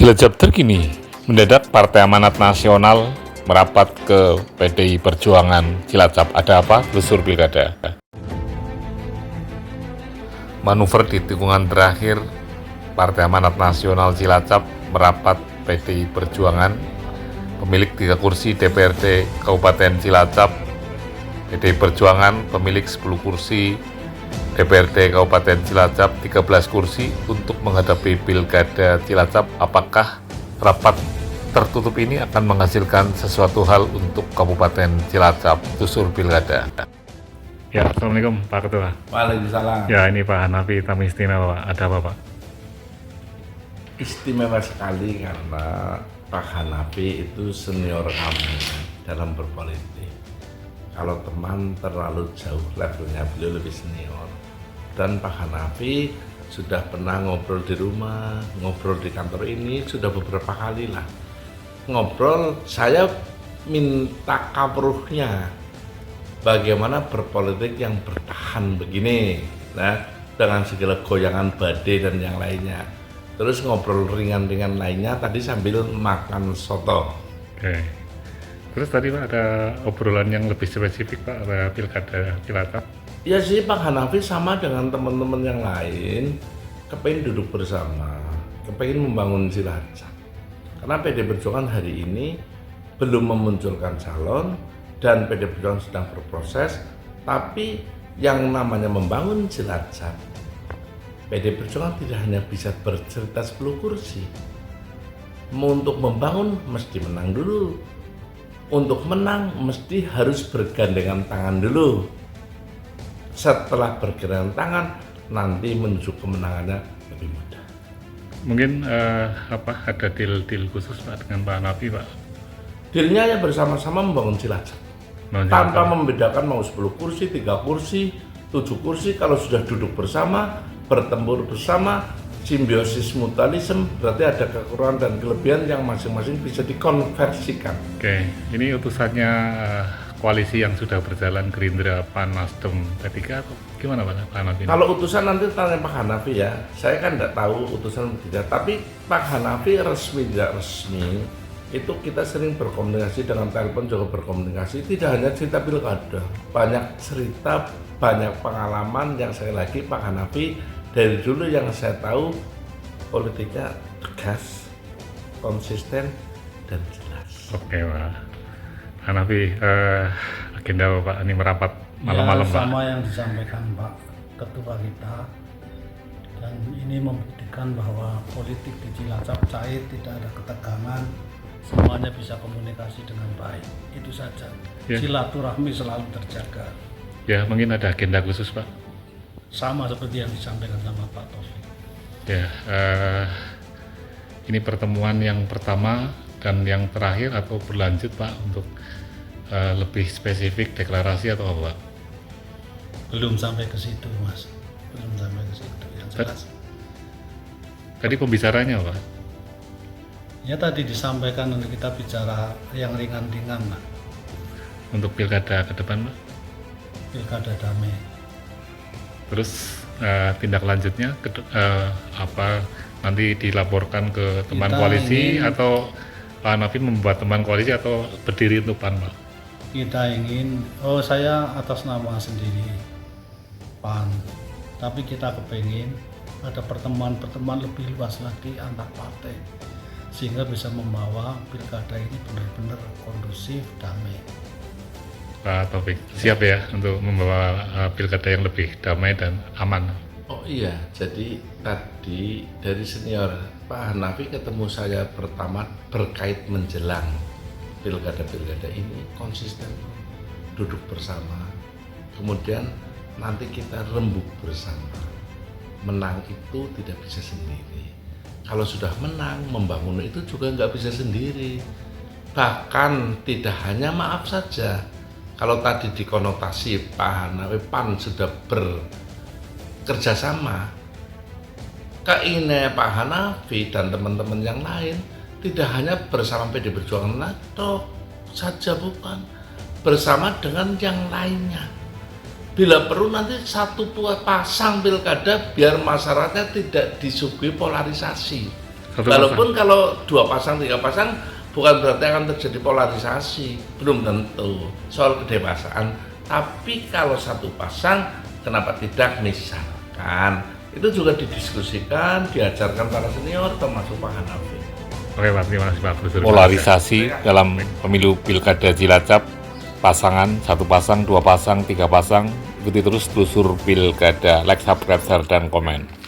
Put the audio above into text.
Cilacap terkini, mendadak Partai Amanat Nasional merapat ke PDI Perjuangan Cilacap. Ada apa? Telusur Pilkada. Manuver di tikungan terakhir, Partai Amanat Nasional Cilacap merapat PDI Perjuangan, pemilik 3 kursi DPRD Kabupaten Cilacap. PDI Perjuangan pemilik 10 kursi DPRD Kabupaten Cilacap, 13 kursi untuk menghadapi Pilkada Cilacap. Apakah rapat tertutup ini akan menghasilkan sesuatu hal untuk Kabupaten Cilacap? Telusur Pilkada. Ya, Assalamualaikum Pak Ketua. Waalaikumsalam. Ya, ini Pak Hanafi tamu istimewa, Pak. Ada apa, Pak? Istimewa sekali karena Pak Hanafi itu senior kami dalam berpolitik. Kalau teman terlalu jauh levelnya, beliau lebih senior. Dan Pak Hanafi sudah pernah ngobrol di rumah, ngobrol di kantor ini, sudah beberapa kali lah. Ngobrol, saya minta kapruhnya bagaimana berpolitik yang bertahan begini, nah, dengan segala goyangan badai dan yang lainnya. Terus ngobrol ringan-ringan lainnya tadi sambil makan soto. Oke. Terus tadi Pak ada obrolan yang lebih spesifik Pak, ada Pilkada Cilacap. Ya sih, Pak Hanafi sama dengan teman-teman yang lain kepengen duduk bersama, kepengen membangun Cilacap. Karena PD Perjuangan hari ini belum memunculkan calon dan PD Perjuangan sedang berproses, tapi yang namanya membangun Cilacap, PD Perjuangan tidak hanya bisa bercerita 10 kursi. Untuk membangun mesti menang dulu. Untuk menang mesti harus bergandengan tangan dulu. Setelah bergandengan tangan, nanti menuju kemenangannya lebih mudah. Mungkin ada deal khusus Pak dengan Pak Hanafi, Pak? Dealnya ya bersama-sama membangun Cilacap. Tanpa membedakan mau 10 kursi, 3 kursi, 7 kursi. Kalau sudah duduk bersama, bertempur bersama, simbiosis mutualisme, berarti ada kekurangan dan kelebihan yang masing-masing bisa dikonversikan. Oke, ini utusannya koalisi yang sudah berjalan Gerindra, PAN, Nasdem, P3 atau gimana Pak Hanafi? Kalau utusan nanti tanya Pak Hanafi ya, saya kan tidak tahu utusan tidak, tapi Pak Hanafi resmi tidak resmi, itu kita sering berkomunikasi dengan telepon, juga berkomunikasi, tidak hanya cerita pilkada, banyak cerita, banyak pengalaman yang saya lagi Pak Hanafi dari dulu yang saya tahu politiknya tegas, konsisten, dan jelas. Oke Pak Hanafi, agenda Bapak ini merapat malam-malam ya, Pak. sama yang disampaikan Pak Ketua kita, dan ini membuktikan bahwa politik di Cilacap cair, tidak ada ketegangan, semuanya bisa komunikasi dengan baik. Itu saja. Ya. Silaturahmi selalu terjaga. Ya, mungkin ada agenda khusus Pak. Sama seperti yang disampaikan sama Pak Taufik. Ya, ini pertemuan yang pertama dan yang terakhir atau berlanjut Pak untuk lebih spesifik deklarasi atau apa Pak? Belum sampai ke situ Mas, belum sampai ke situ yang jelas. Tadi pembicaranya Pak? Ya tadi disampaikan untuk kita bicara yang ringan-ringan lah. Untuk pilkada ke depan Pak? Pilkada damai. Terus tindak lanjutnya apa, nanti dilaporkan ke teman Kita koalisi ingin, atau Pak Hanafi membuat teman koalisi atau berdiri untuk PAN Pak? kita ingin, saya atas nama sendiri PAN, tapi kita kepingin ada pertemuan-pertemuan lebih luas lagi antar partai sehingga bisa membawa pilkada ini benar-benar kondusif, damai. Pak Taufik siap ya untuk membawa pilkada yang lebih damai dan aman? Oh iya, jadi tadi dari senior Pak Hanafi ketemu saya pertama berkait menjelang pilkada-pilkada ini konsisten duduk bersama, kemudian nanti kita rembuk bersama. Menang itu tidak bisa sendiri. Kalau sudah menang, membangun itu juga nggak bisa sendiri. Bahkan tidak hanya maaf saja. Kalau tadi dikonotasi Pak Hanafi PAN sudah bekerja sama, keinginannya Pak Hanafi dan teman-teman yang lain tidak hanya bersama PD Perjuangan atau saja, bukan, bersama dengan yang lainnya. Bila perlu nanti satu pasang pilkada biar masyarakatnya tidak disuguhi polarisasi. Satu Walaupun kalau 2 pasang, 3 pasang bukan berarti akan terjadi polarisasi, belum tentu soal kedewasaan. Tapi kalau 1 pasang, kenapa tidak, misalkan itu juga didiskusikan, diajarkan para senior termasuk Pak Hanafi. Oke Pak, terima kasih Pak. Polarisasi dalam pemilu Pilkada Cilacap, pasangan, 1 pasang, 2 pasang, 3 pasang, ikuti terus telusur Pilkada, like, subscribe, share, dan komen.